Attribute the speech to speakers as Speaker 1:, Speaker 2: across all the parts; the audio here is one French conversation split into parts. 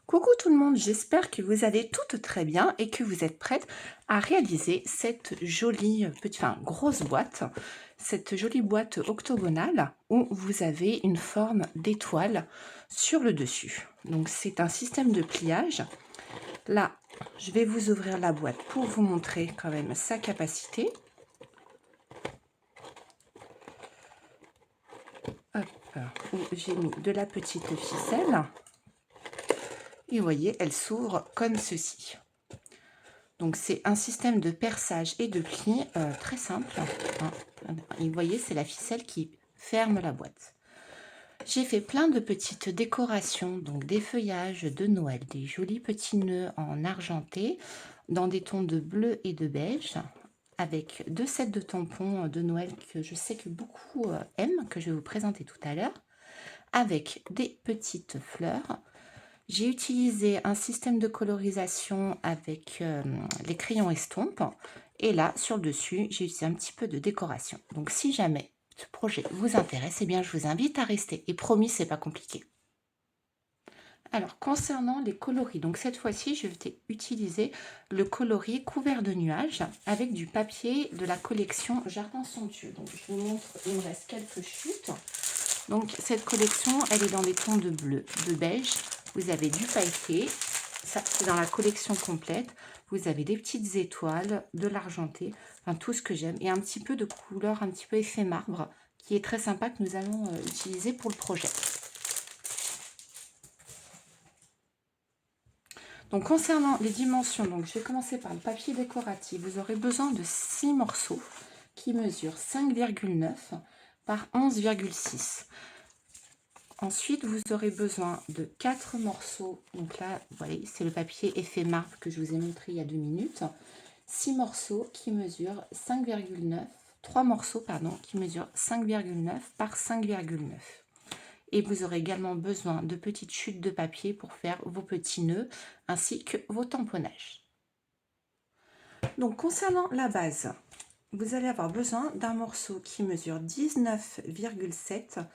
Speaker 1: Coucou tout le monde, j'espère que vous allez toutes très bien et que vous êtes prêtes à réaliser cette jolie grosse boîte, cette jolie boîte octogonale où vous avez une forme d'étoile sur le dessus. Donc c'est un système de pliage. Là, je vais vous ouvrir la boîte pour vous montrer quand même sa capacité. Hop, où j'ai mis de la petite ficelle. Et vous voyez, elle s'ouvre comme ceci. Donc c'est un système de perçage et de pli très simple. Hein. Et vous voyez, c'est la ficelle qui ferme la boîte. J'ai fait plein de petites décorations, donc des feuillages de Noël, des jolis petits nœuds en argenté, dans des tons de bleu et de beige, avec 2 sets de tampons de Noël que je sais que beaucoup aiment, que je vais vous présenter tout à l'heure, avec des petites fleurs. J'ai utilisé un système de colorisation avec les crayons estompes. Et là, sur le dessus, j'ai utilisé un petit peu de décoration. Donc, si jamais ce projet vous intéresse, eh bien, je vous invite à rester. Et promis, c'est pas compliqué. Alors, concernant les coloris, donc cette fois-ci, je vais utiliser le coloris couvert de nuages avec du papier de la collection Jardin Somptueux. Donc, je vous montre, il me reste quelques chutes. Donc, cette collection, elle est dans des tons de bleu, de beige. Vous avez du pailleté, ça c'est dans la collection complète. Vous avez des petites étoiles, de l'argenté, enfin tout ce que j'aime. Et un petit peu de couleur, un petit peu effet marbre, qui est très sympa, que nous allons utiliser pour le projet. Donc concernant les dimensions, donc je vais commencer par le papier décoratif. Vous aurez besoin de 6 morceaux qui mesurent 5,9 par 11,6. Ensuite, vous aurez besoin de 4 morceaux. Donc là, vous voyez, c'est le papier effet marbre que je vous ai montré il y a 2 minutes. 6 morceaux qui mesurent 5,9. 3 morceaux, pardon, qui mesurent 5,9 par 5,9. Et vous aurez également besoin de petites chutes de papier pour faire vos petits nœuds ainsi que vos tamponnages. Donc, concernant la base, vous allez avoir besoin d'un morceau qui mesure 19,7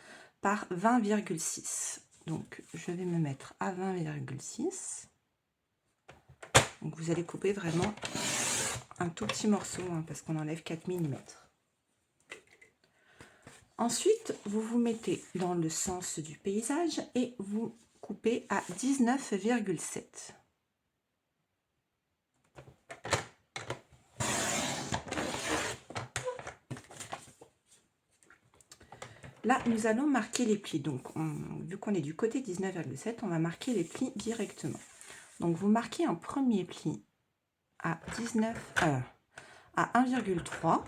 Speaker 1: par 20,6. Donc, je vais me mettre à 20,6. Donc, vous allez couper vraiment un tout petit morceau parce qu'on enlève 4 mm. Ensuite, vous vous mettez dans le sens du paysage et vous coupez à 19,7. Là, nous allons marquer les plis. Donc, vu qu'on est du côté 19,7, on va marquer les plis directement. Donc, vous marquez un premier pli à 1,3.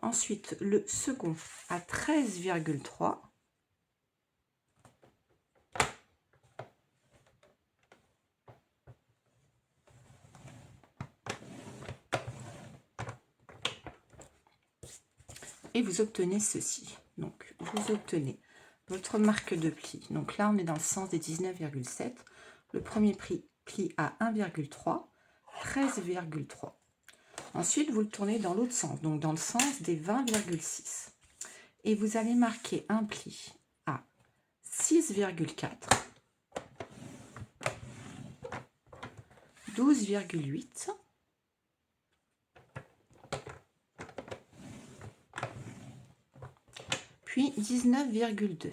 Speaker 1: Ensuite, le second à 13,3. Et vous obtenez ceci. Donc, vous obtenez votre marque de pli. Donc là, on est dans le sens des 19,7. Le premier pli à 1,3, 13,3. Ensuite, vous le tournez dans l'autre sens, donc dans le sens des 20,6. Et vous allez marquer un pli à 6,4, 12,8, puis 19,2.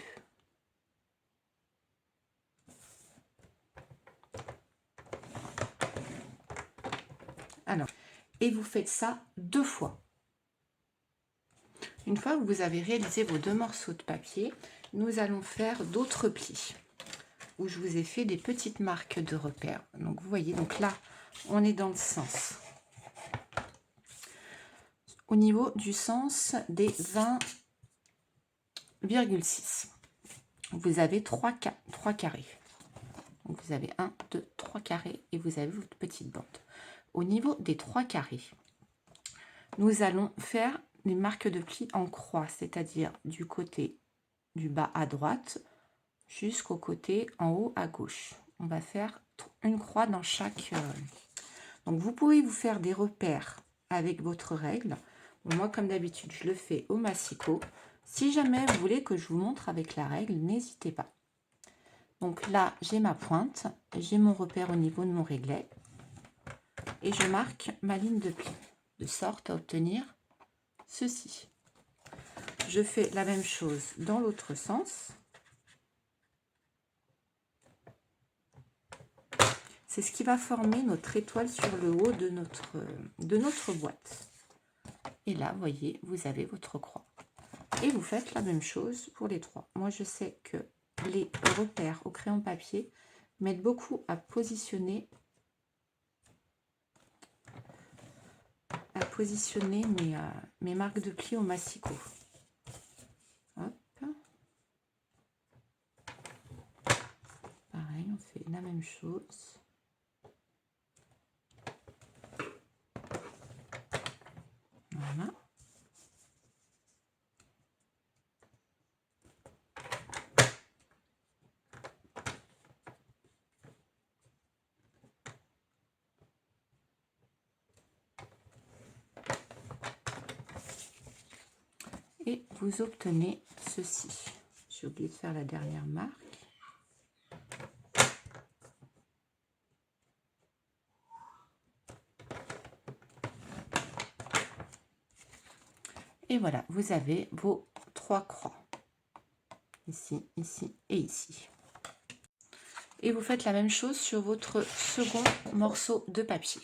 Speaker 1: Alors, et vous faites ça 2 fois. Une fois que vous avez réalisé vos 2 morceaux de papier, nous allons faire d'autres plis où je vous ai fait des petites marques de repère. Donc vous voyez, donc là, on est dans le sens. Au niveau du sens des 20,6. Vous avez 3 carrés. Donc vous avez 1, 2, 3 carrés et vous avez votre petite bande. Au niveau des 3 carrés, nous allons faire les marques de plis en croix, c'est-à-dire du côté du bas à droite jusqu'au côté en haut à gauche. On va faire une croix dans chaque... Donc vous pouvez vous faire des repères avec votre règle. Bon, moi comme d'habitude je le fais au massicot. Si jamais vous voulez que je vous montre avec la règle, n'hésitez pas. Donc là, j'ai ma pointe, j'ai mon repère au niveau de mon réglet et je marque ma ligne de pli de sorte à obtenir ceci. Je fais la même chose dans l'autre sens. C'est ce qui va former notre étoile sur le haut de notre boîte. Et là, vous voyez, vous avez votre croix. Et vous faites la même chose pour les trois. Moi, je sais que les repères au crayon papier m'aident beaucoup à positionner mes marques de pli au massicot. Hop. Pareil, on fait la même chose. Voilà. Et vous obtenez ceci. J'ai oublié de faire la dernière marque. Et voilà, vous avez vos trois croix. Ici, ici et ici. Et vous faites la même chose sur votre second morceau de papier.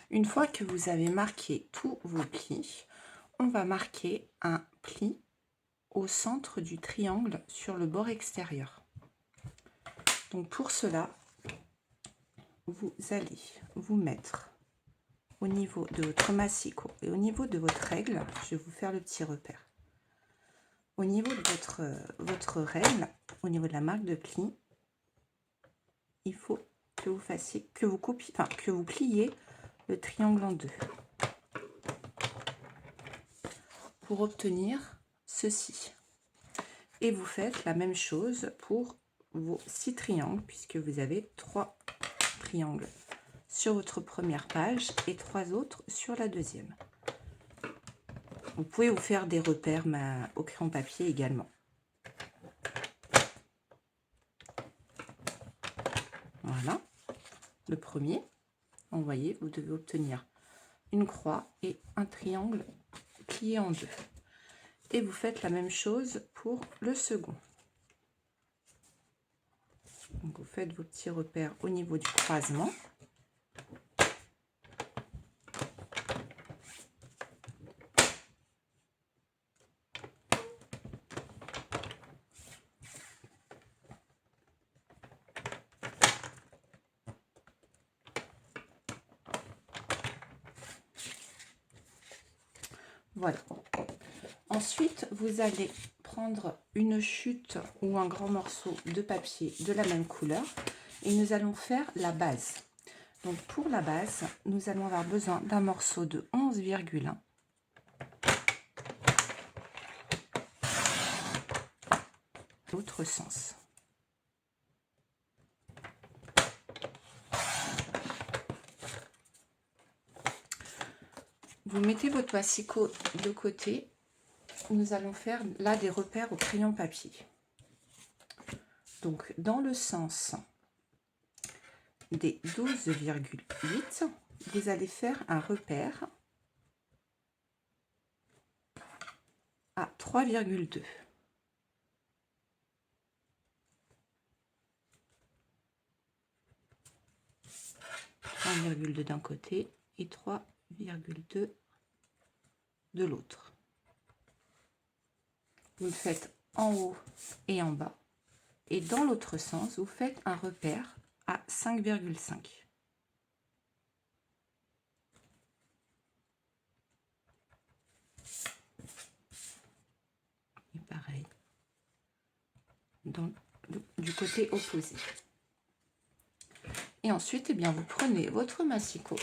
Speaker 1: Une fois que vous avez marqué tous vos plis, on va marquer un pli au centre du triangle sur le bord extérieur. Donc pour cela, vous allez vous mettre au niveau de votre massicot et au niveau de votre règle. Je vais vous faire le petit repère. Au niveau de votre règle, au niveau de la marque de pli, il faut que vous fassiez, que vous pliez le triangle en deux pour obtenir ceci. Et vous faites la même chose pour vos 6 triangles, puisque vous avez 3 triangles sur votre première page et 3 autres sur la deuxième. Vous pouvez vous faire des repères au crayon papier également. Voilà, le premier. Vous voyez, vous devez obtenir une croix et un triangle plié en deux. Et vous faites la même chose pour le second. Donc vous faites vos petits repères au niveau du croisement. Voilà. Ensuite, vous allez prendre une chute ou un grand morceau de papier de la même couleur et nous allons faire la base. Donc pour la base, nous allons avoir besoin d'un morceau de 11,1. L'autre sens. Vous mettez votre massicot de côté. Nous allons faire là des repères au crayon papier. Donc dans le sens des 12,8, vous allez faire un repère à 3,2. 1,2 d'un côté et 3,2 de l'autre. Vous le faites en haut et en bas. Et dans l'autre sens, vous faites un repère à 5,5. Et pareil, du côté opposé. Et ensuite, eh bien, vous prenez votre massicot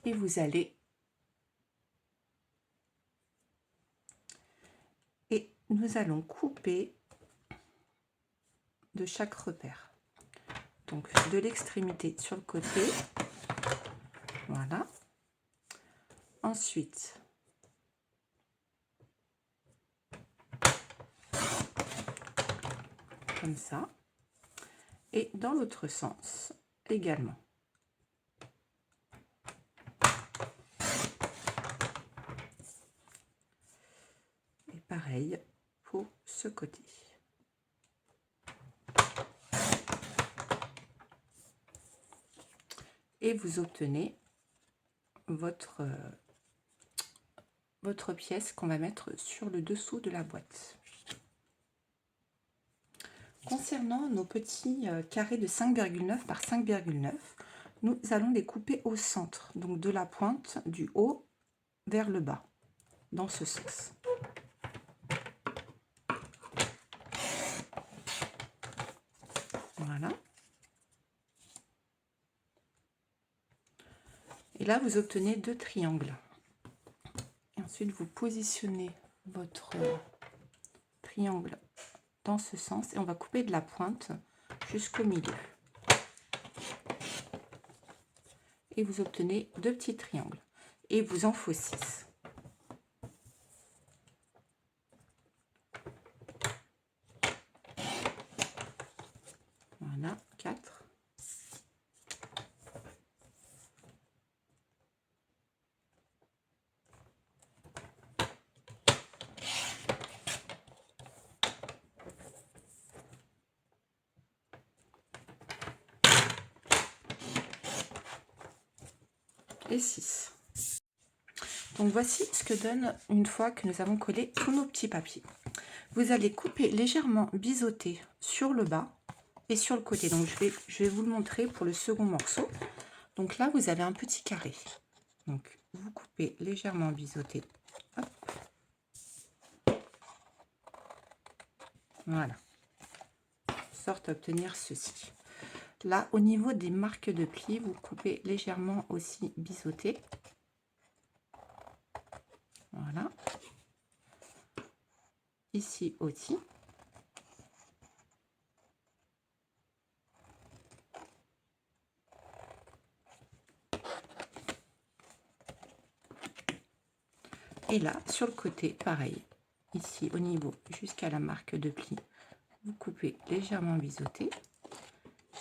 Speaker 1: et vous allez nous allons couper de chaque repère. Donc de l'extrémité sur le côté, voilà, Ensuite, comme ça. Et dans l'autre sens également. Et pareil pour ce côté. Et vous obtenez votre pièce qu'on va mettre sur le dessous de la boîte. Concernant nos petits carrés de 5,9 par 5,9, nous allons les couper au centre, donc de la pointe du haut vers le bas, dans ce sens. Voilà. Et là, vous obtenez 2 triangles. Et ensuite, vous positionnez votre triangle dans ce sens et on va couper de la pointe jusqu'au milieu. Et vous obtenez 2 petits triangles. Et vous en faut 6. Voilà, 4. Et 6. Donc voici ce que donne une fois que nous avons collé tous nos petits papiers. Vous allez couper légèrement biseauté sur le bas et sur le côté. Donc je vais vous le montrer pour le second morceau. Donc là vous avez un petit carré. Donc vous coupez légèrement biseauté. Hop. Voilà. Sorte à obtenir ceci. Là au niveau des marques de plis, vous coupez légèrement aussi biseauté. Voilà. Ici aussi. Et là, sur le côté, pareil. Ici, au niveau, jusqu'à la marque de pli, vous coupez légèrement biseauté.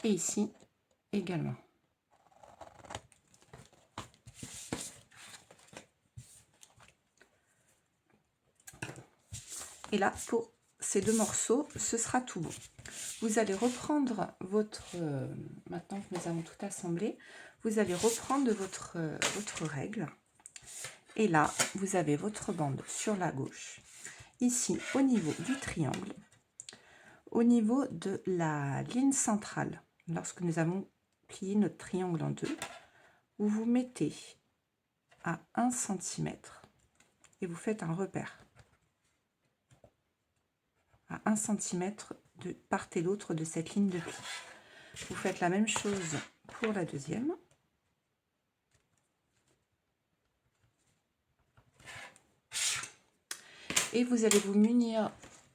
Speaker 1: Et ici, également. Et là, pour ces 2 morceaux, ce sera tout bon. Vous allez reprendre votre... maintenant que nous avons tout assemblé, vous allez reprendre votre règle. Et là, vous avez votre bande sur la gauche. Ici, au niveau du triangle, au niveau de la ligne centrale, lorsque nous avons plié notre triangle en 2, vous vous mettez à 1 cm et vous faites un repère. À 1 cm de part et l'autre de cette ligne de pli. Vous faites la même chose pour la deuxième. Et vous allez vous munir,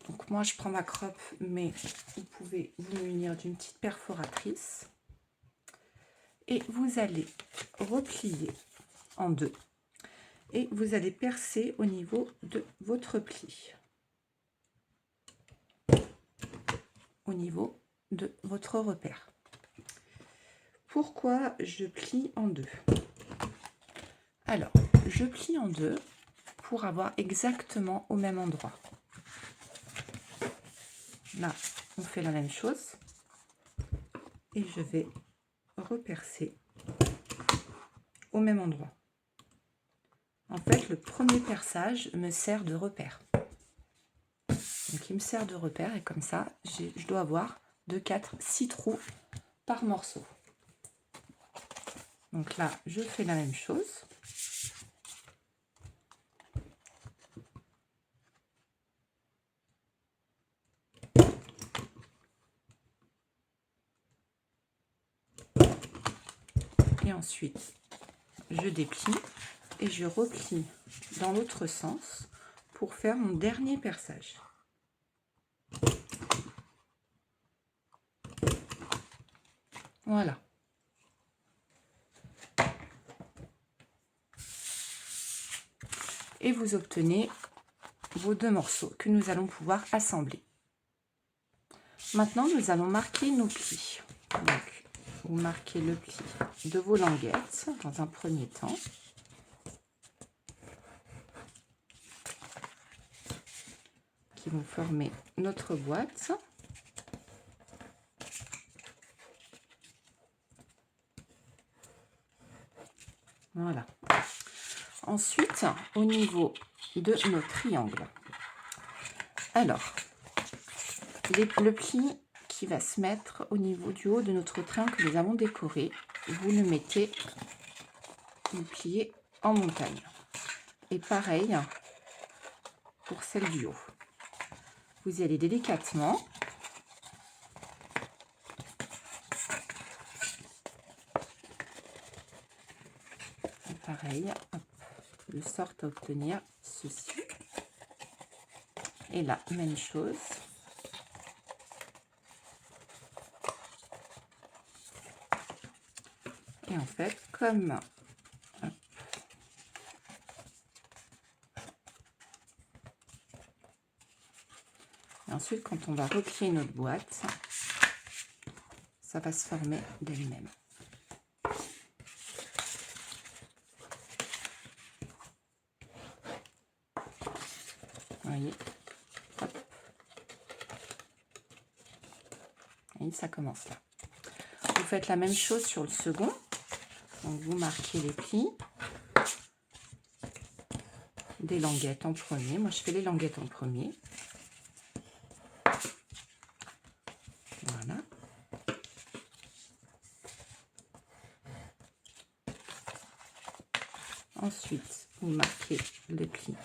Speaker 1: donc moi je prends ma croppe, mais vous pouvez vous munir d'une petite perforatrice. Et vous allez replier en 2. Et vous allez percer au niveau de votre pli. Au niveau de votre repère. Pourquoi je plie en 2? Alors, je plie en 2 pour avoir exactement au même endroit. Là, on fait la même chose. Et je vais repercer au même endroit. En fait, le premier perçage me sert de repère. Donc, il me sert de repère et comme ça, je dois avoir 2, 4, 6 trous par morceau. Donc là, je fais la même chose. Et ensuite, je déplie et je replie dans l'autre sens pour faire mon dernier perçage. Voilà. Et vous obtenez vos 2 morceaux que nous allons pouvoir assembler. Maintenant, nous allons marquer nos plis. Donc, vous marquez le pli de vos languettes dans un premier temps. Qui vont former notre boîte. Voilà. Ensuite, au niveau de nos triangles. Alors, le pli qui va se mettre au niveau du haut de notre triangle que nous avons décoré, vous le mettez, vous pliez en montagne. Et pareil pour celle du haut. Vous y allez délicatement. Et pareil, hop, de sorte à obtenir ceci. Et là, même chose. Et en fait, comme hop, et ensuite, quand on va replier notre boîte, ça va se former d'elle-même. Vous voyez, hop. Et ça commence là. Vous faites la même chose sur le second. Donc vous marquez les plis des languettes en premier. Moi je fais les languettes en premier. Voilà. Ensuite, vous marquez les plis,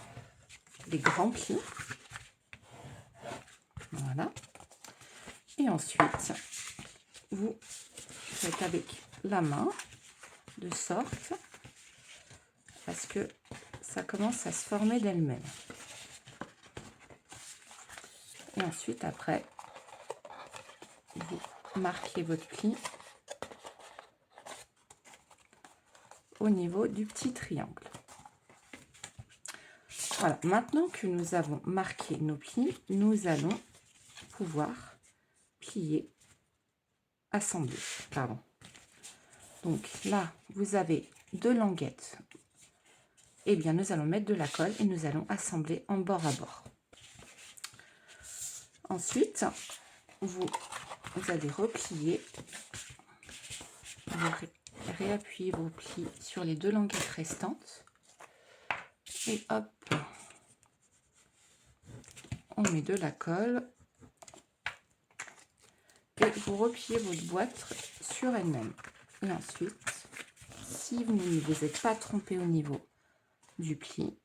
Speaker 1: les grands plis. Voilà. Et ensuite, vous faites avec la main de sorte parce que ça commence à se former d'elle-même. Et ensuite, après, vous marquez votre pli au niveau du petit triangle. Voilà, maintenant que nous avons marqué nos plis, nous allons pouvoir plier, assembler, pardon. Donc là, vous avez 2 languettes. Eh bien, nous allons mettre de la colle et nous allons assembler en bord à bord. Ensuite, vous allez replier, vous réappuyez vos plis sur les 2 languettes restantes. Et hop, on met de la colle. Et vous repliez votre boîte sur elle-même. Et ensuite, si vous ne vous êtes pas trompé au niveau du pli,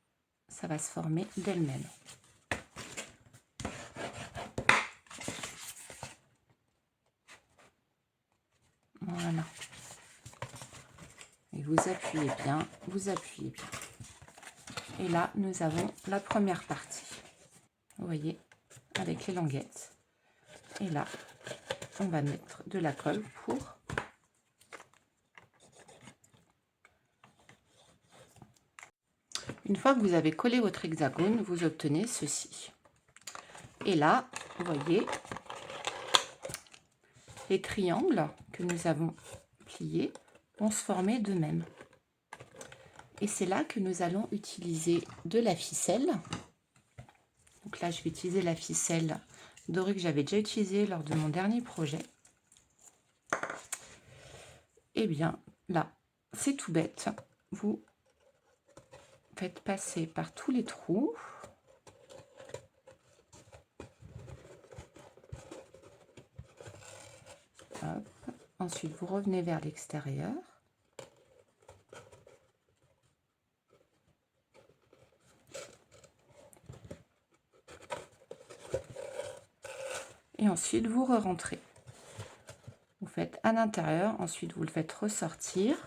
Speaker 1: ça va se former d'elle-même. Voilà. Et vous appuyez bien, vous appuyez bien. Et là, nous avons la première partie. Vous voyez, avec les languettes. Et là, on va mettre de la colle pour une fois que vous avez collé votre hexagone, vous obtenez ceci. Et là, vous voyez, les triangles que nous avons pliés vont se former d'eux-mêmes. Et c'est là que nous allons utiliser de la ficelle. Donc là, je vais utiliser la ficelle dorée que j'avais déjà utilisée lors de mon dernier projet. Et bien là, c'est tout bête. Vous faites passer par tous les trous. Hop. Ensuite, vous revenez vers l'extérieur. Et ensuite, vous re-rentrez. Vous faites à l'intérieur, ensuite vous le faites ressortir.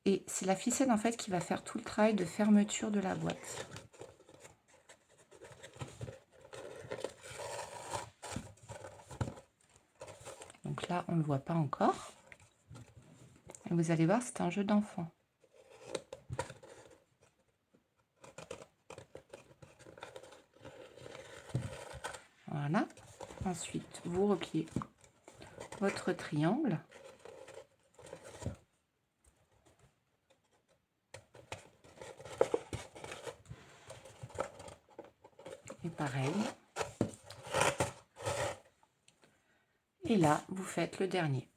Speaker 1: Et c'est la ficelle en fait qui va faire tout le travail de fermeture de la boîte. Donc là, on ne le voit pas encore. Et vous allez voir, c'est un jeu d'enfant. Voilà. Ensuite, vous repliez votre triangle. Et pareil. Et là, vous faites le dernier.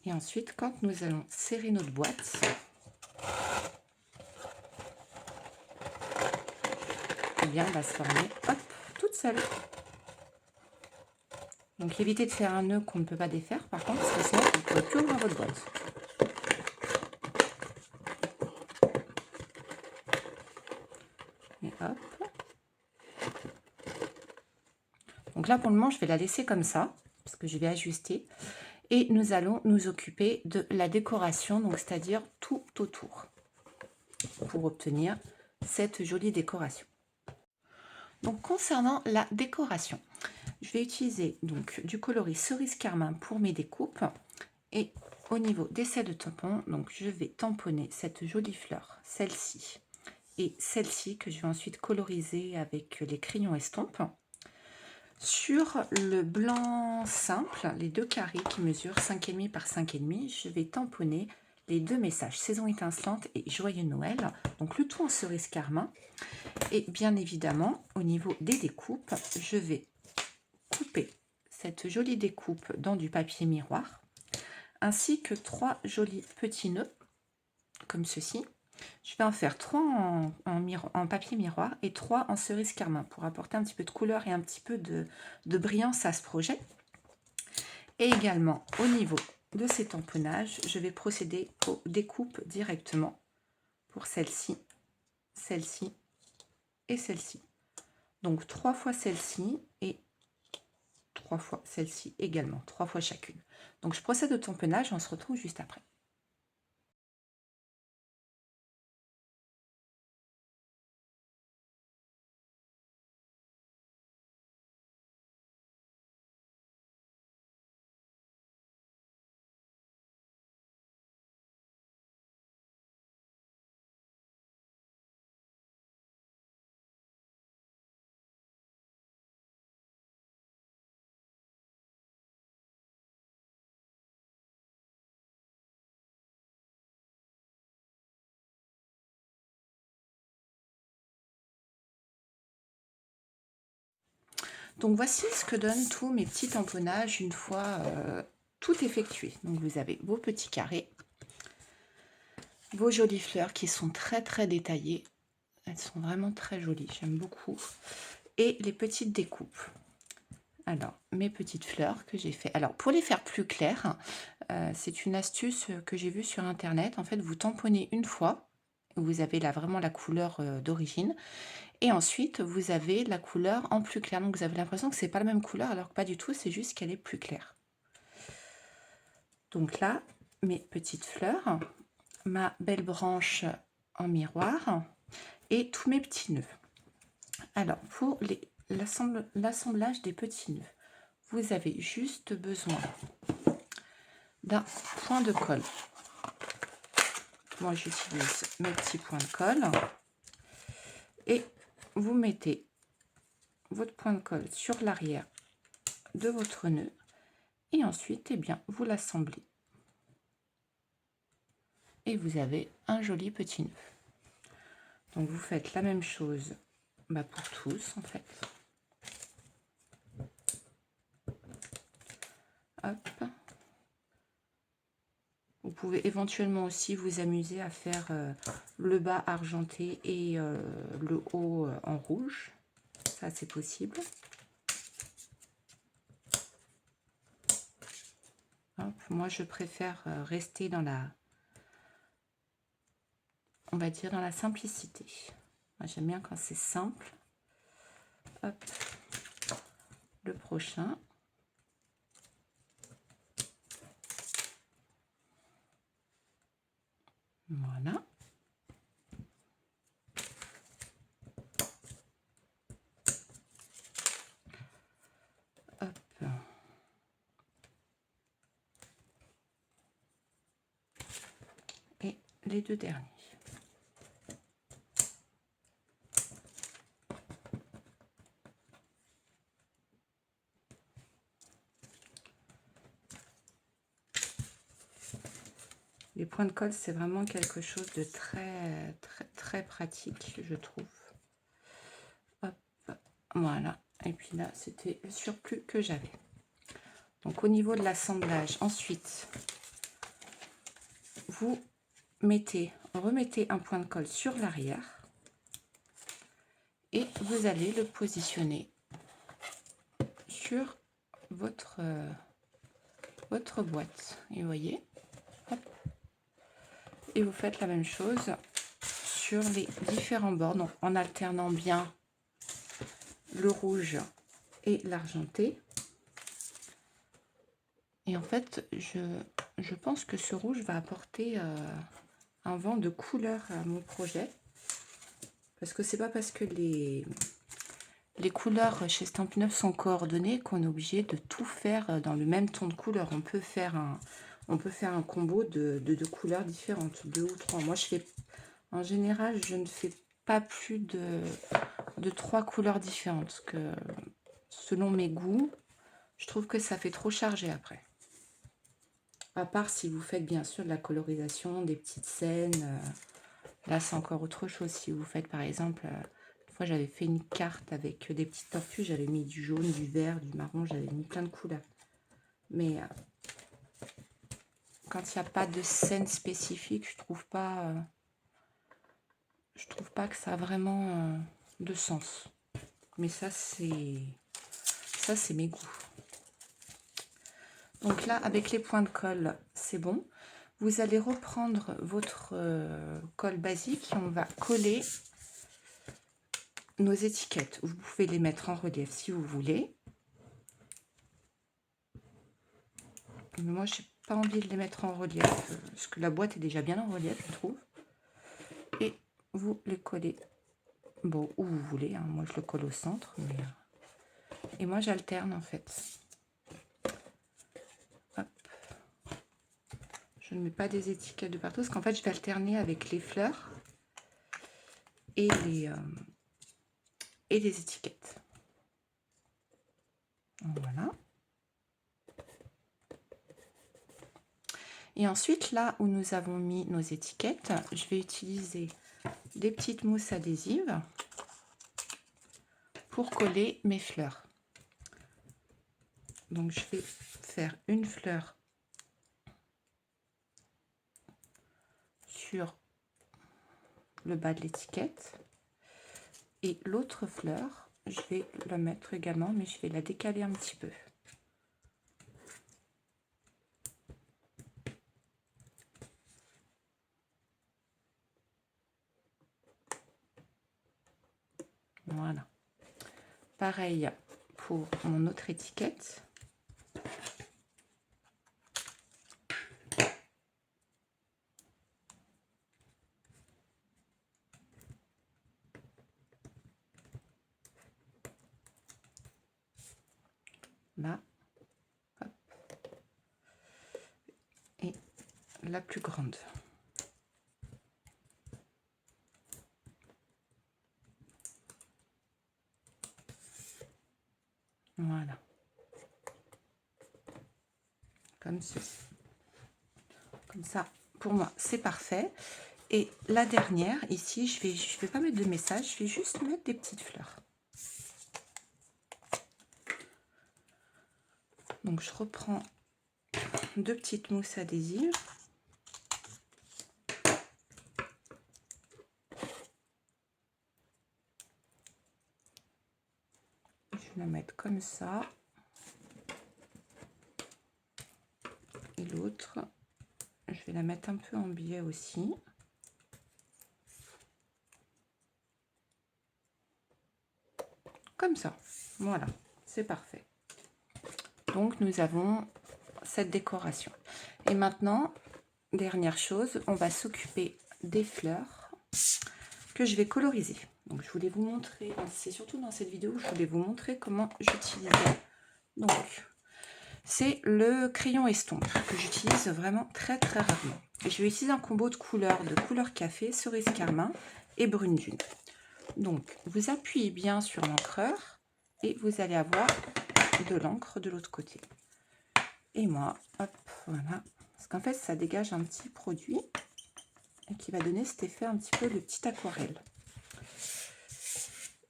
Speaker 1: Et ensuite, quand nous allons serrer notre boîte, eh bien, elle va se former, hop, toute seule. Donc, évitez de faire un nœud qu'on ne peut pas défaire, par contre, parce que sinon, vous ne pourrez plus ouvrir votre boîte. Et hop. Donc là, pour le moment, je vais la laisser comme ça, parce que je vais ajuster. Et nous allons nous occuper de la décoration, donc c'est-à-dire tout autour, pour obtenir cette jolie décoration. Donc concernant la décoration, je vais utiliser donc du coloris cerise carmin pour mes découpes. Et au niveau des sels de tampon, donc je vais tamponner cette jolie fleur, celle-ci, et celle-ci que je vais ensuite coloriser avec les crayons estampes. Sur le blanc simple, les deux carrés qui mesurent 5,5 par 5,5, je vais tamponner les deux messages saison étincelante et joyeux Noël, donc le tout en cerise carmin. Et bien évidemment, au niveau des découpes, je vais couper cette jolie découpe dans du papier miroir, ainsi que 3 jolis petits nœuds, comme ceci. Je vais en faire 3 en papier miroir et 3 en cerise carmin pour apporter un petit peu de couleur et un petit peu de brillance à ce projet. Et également au niveau de ces tamponnages, je vais procéder aux découpes directement pour celle-ci, celle-ci et celle-ci. Donc 3 fois celle-ci et 3 fois celle-ci également, 3 fois chacune. Donc je procède au tamponnage, on se retrouve juste après. Donc voici ce que donnent tous mes petits tamponnages une fois tout effectué. Donc vous avez vos petits carrés, vos jolies fleurs qui sont très détaillées. Elles sont vraiment très jolies, j'aime beaucoup. Et les petites découpes. Alors, mes petites fleurs que j'ai fait. Alors, pour les faire plus claires, c'est une astuce que j'ai vue sur Internet. En fait, vous tamponnez une fois. Vous avez là vraiment la couleur d'origine. Et ensuite, vous avez la couleur en plus clair. Donc, vous avez l'impression que c'est pas la même couleur, alors que pas du tout. C'est juste qu'elle est plus claire. Donc là, mes petites fleurs, ma belle branche en miroir et tous mes petits nœuds. Alors, pour l'assemblage des petits nœuds, vous avez juste besoin d'un point de colle. Moi, j'utilise mes petits points de colle. Et vous mettez votre point de colle sur l'arrière de votre nœud. Et ensuite, eh bien, vous l'assemblez. Et vous avez un joli petit nœud. Donc, vous faites la même chose pour tous, en fait. Hop. Vous pouvez éventuellement aussi vous amuser à faire le bas argenté et le haut en rouge. Ça, c'est possible. Hop, moi, je préfère rester dans la, on va dire, dans la simplicité. J'aime bien quand c'est simple. Hop, le prochain. Voilà. Hop. Et les deux derniers. Les points de colle, c'est vraiment quelque chose de très, très, très pratique, je trouve. Hop, voilà. Et puis là, c'était le surplus que j'avais. Donc, au niveau de l'assemblage, ensuite, vous remettez un point de colle sur l'arrière et vous allez le positionner sur votre boîte. Et vous voyez, hop. Et vous faites la même chose sur les différents bords, donc en alternant bien le rouge et l'argenté. Et en fait, je pense que ce rouge va apporter un vent de couleur à mon projet. Parce que c'est pas parce que les couleurs chez Stampin' Up sont coordonnées qu'on est obligé de tout faire dans le même ton de couleur. On peut faire un combo de 2 couleurs différentes, 2 ou 3. Moi, en général, je ne fais pas plus de 3 couleurs différentes. Parce que selon mes goûts, je trouve que ça fait trop chargé après. À part si vous faites bien sûr de la colorisation, des petites scènes. Là, c'est encore autre chose. Si vous faites par exemple, une fois j'avais fait une carte avec des petites tortues, j'avais mis du jaune, du vert, du marron, j'avais mis plein de couleurs. Mais quand il n'y a pas de scène spécifique, je trouve pas que ça a vraiment de sens. Mais ça, c'est mes goûts. Donc là, avec les points de colle, c'est bon. Vous allez reprendre votre colle basique et on va coller nos étiquettes. Vous pouvez les mettre en relief si vous voulez. Mais moi, je n'ai pas envie de les mettre en relief parce que la boîte est déjà bien en relief, je trouve. Et vous les collez bon où vous voulez. Hein. Moi, je le colle au centre. Mais... Et moi, j'alterne en fait. Hop. Je ne mets pas des étiquettes de partout parce qu'en fait, je vais alterner avec les fleurs et les étiquettes. Voilà. Et ensuite, là où nous avons mis nos étiquettes, je vais utiliser des petites mousses adhésives pour coller mes fleurs. Donc, je vais faire une fleur sur le bas de l'étiquette et l'autre fleur, je vais la mettre également, mais je vais la décaler un petit peu. Voilà. Pareil pour mon autre étiquette. Là. Hop. Et la plus grande. Voilà. Comme ceci. Comme ça, pour moi, c'est parfait. Et la dernière, ici, je vais pas mettre de message, je vais juste mettre des petites fleurs. Donc, je reprends 2 petites mousses adhésives. Je vais la mettre comme ça. Et l'autre, je vais la mettre un peu en biais aussi. Comme ça. Voilà, c'est parfait. Donc, nous avons cette décoration. Et maintenant, dernière chose, on va s'occuper des fleurs que je vais coloriser. Donc, je voulais vous montrer, c'est surtout dans cette vidéo, je voulais vous montrer comment j'utilisais. Donc, c'est le crayon estompe que j'utilise vraiment très très rarement. Et je vais utiliser un combo de couleur café, cerise carmin et brune dune. Donc, vous appuyez bien sur l'encreur et vous allez avoir de l'encre de l'autre côté. Et moi, hop, voilà, Parce qu'en fait, ça dégage un petit produit et qui va donner cet effet un petit peu de petite aquarelle.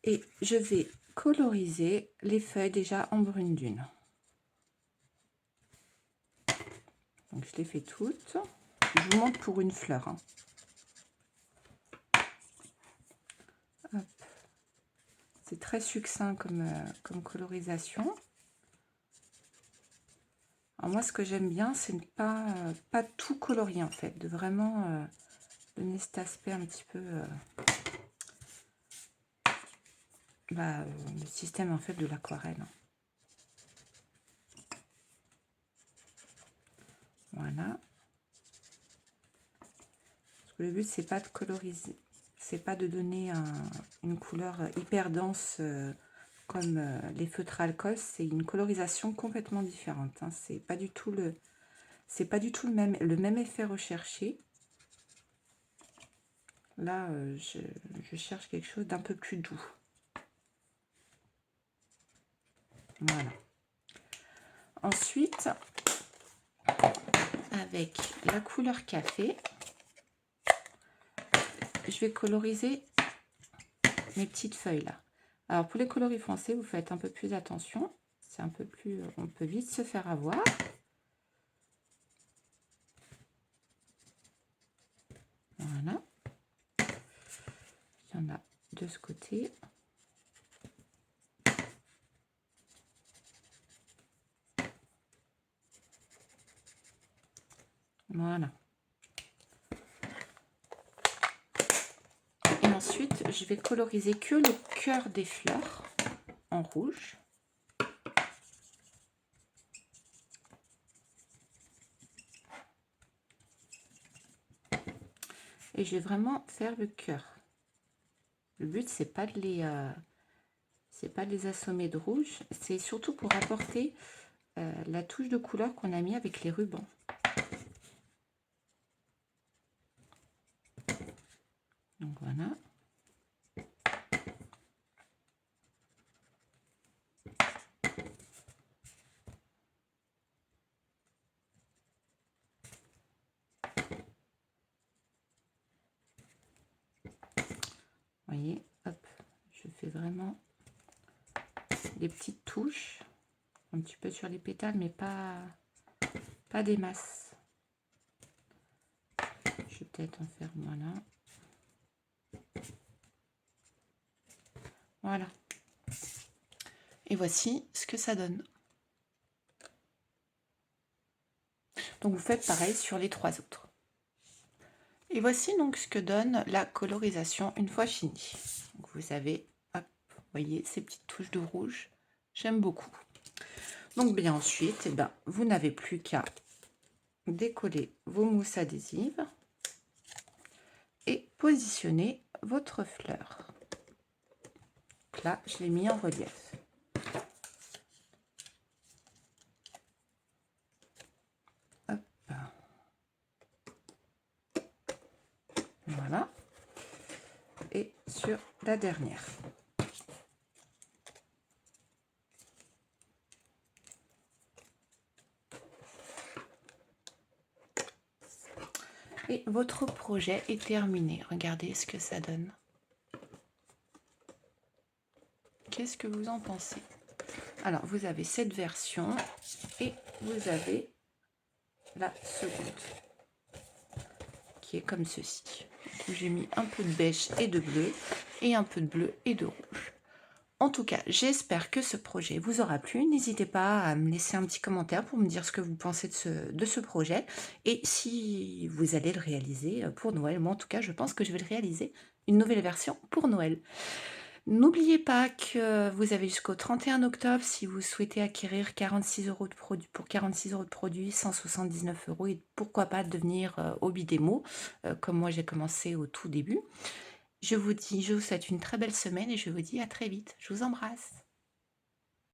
Speaker 1: Et je vais coloriser les feuilles déjà en brune dune. Donc je les fais toutes. Je vous montre pour une fleur. Hein. C'est très succinct comme colorisation. Alors moi, ce que j'aime bien, c'est ne pas tout colorier en fait, de vraiment donner cet aspect un petit peu le système en fait de l'aquarelle. Voilà. Parce que le but, c'est pas de coloriser, c'est pas de donner une couleur hyper dense comme les feutres à alcool. C'est une colorisation complètement différente. Hein. C'est pas du tout le même effet recherché. Là, je cherche quelque chose d'un peu plus doux. Voilà. Ensuite, avec la couleur café, je vais coloriser mes petites feuilles là. Alors pour les coloris foncés, vous faites un peu plus attention. C'est un peu plus, on peut vite se faire avoir. Voilà. Il y en a de ce côté. Voilà. Et ensuite, je vais coloriser que le cœur des fleurs en rouge. Et je vais vraiment faire le cœur. Le but, c'est pas de les assommer de rouge. C'est surtout pour apporter la touche de couleur qu'on a mis avec les rubans. Donc voilà. Vous voyez, hop, je fais vraiment des petites touches, un petit peu sur les pétales, mais pas des masses. Je vais peut-être en faire voilà. Voilà. Et voici ce que ça donne. Donc vous faites pareil sur les 3 autres. Et voici donc ce que donne la colorisation une fois finie. Donc vous avez, hop, vous voyez ces petites touches de rouge. J'aime beaucoup. Donc bien ensuite, vous n'avez plus qu'à décoller vos mousses adhésives et positionner votre fleur. Donc là, je l'ai mis en relief. Hop. Voilà. Et sur la dernière. Et votre projet est terminé. Regardez ce que ça donne. Qu'est-ce que vous en pensez? Alors, vous avez cette version et vous avez la seconde qui est comme ceci. J'ai mis un peu de beige et de bleu et un peu de bleu et de rouge. En tout cas, j'espère que ce projet vous aura plu. N'hésitez pas à me laisser un petit commentaire pour me dire ce que vous pensez de ce projet et si vous allez le réaliser pour Noël. Moi, en tout cas, je pense que je vais le réaliser, une nouvelle version pour Noël. N'oubliez pas que vous avez jusqu'au 31 octobre si vous souhaitez acquérir 46 € de produits, pour 46 € de produits, 179 € et pourquoi pas devenir hobby démo, comme moi j'ai commencé au tout début. Je vous souhaite une très belle semaine et je vous dis à très vite. Je vous embrasse.